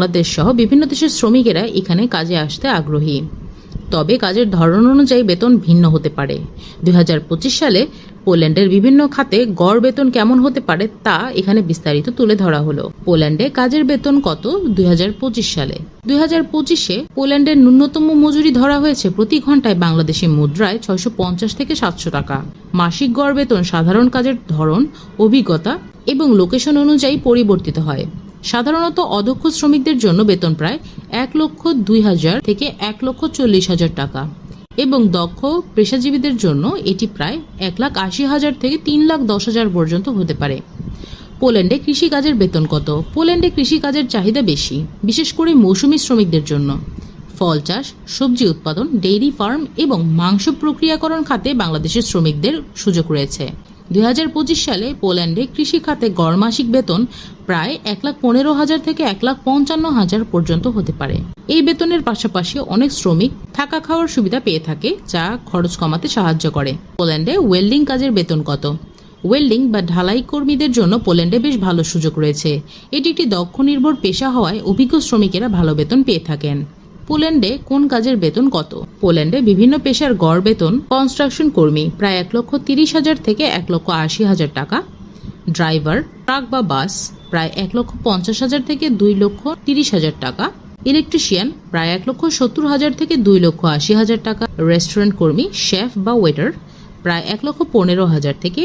বাংলাদেশ সহ বিভিন্ন দেশের শ্রমিকেরা এখানে কাজে আসতে আগ্রহী। তবে কাজের ধরন অনুযায়ী বেতন ভিন্ন হতে পারে। 2025 সালে পোল্যান্ডের বিভিন্ন খাতে গড় বেতন কেমন হতে পারে তা এখানে বিস্তারিত তুলে ধরা হলো। পোল্যান্ডে কাজের বেতন কত 2025 সালে? 2025-এ পোল্যান্ডের ন্যূনতম মজুরি ধরা হয়েছে প্রতি ঘন্টায় বাংলাদেশি মুদ্রায় 650 থেকে 700 টাকা। মাসিক গড় বেতন সাধারণ কাজের ধরন, অভিজ্ঞতা এবং লোকেশন অনুযায়ী পরিবর্তিত হয়। সাধারণত অদক্ষ শ্রমিকদের জন্য বেতন প্রায় 1,02,000 থেকে 1,40,000 টাকা এবং দক্ষ পেশাজীবীদের জন্য এটি প্রায় 1,80,000 থেকে 3,10,000 পর্যন্ত হতে পারে। পোল্যান্ডে কৃষিকাজের বেতন কত? পোল্যান্ডে কৃষিকাজের চাহিদা বেশি, বিশেষ করে মৌসুমী শ্রমিকদের জন্য। ফল চাষ, সবজি উৎপাদন, ডেইরি ফার্ম এবং মাংস প্রক্রিয়াকরণ খাতে বাংলাদেশের শ্রমিকদের সুযোগ রয়েছে। 2025 সালে পোল্যান্ডে কৃষি খাতে গড় মাসিক বেতন প্রায় 1,15,000 থেকে 1,55,000 পর্যন্ত হতে পারে। এই বেতনের পাশাপাশি অনেক শ্রমিক থাকা খাওয়ার সুবিধা পেয়ে থাকে, যা খরচ কমাতে সাহায্য করে। পোল্যান্ডে ওয়েল্ডিং কাজের বেতন কত? ওয়েল্ডিং বা ঢালাই কর্মীদের জন্য পোল্যান্ডে বেশ ভালো সুযোগ রয়েছে। এটি একটি দক্ষ নির্ভর পেশা হওয়ায় অভিজ্ঞ শ্রমিকেরা ভালো বেতন পেয়ে থাকেন। পোল্যান্ডে কোন কাজের বেতন কত? পোল্যান্ডে বিভিন্ন পেশার গড় বেতন কনস্ট্রাকশন কর্মী প্রায় 1,30,000 থেকে 1,80,000 টাকা, ড্রাইভার ট্রাক বা বাস প্রায় 1,50,000 থেকে 2,30,000 টাকা, ইলেকট্রিশিয়ান প্রায় 1,70,000 থেকে 2,80,000 টাকা, রেস্টুরেন্ট কর্মী শেফ বা ওয়েটার প্রায় 1,15,000 থেকে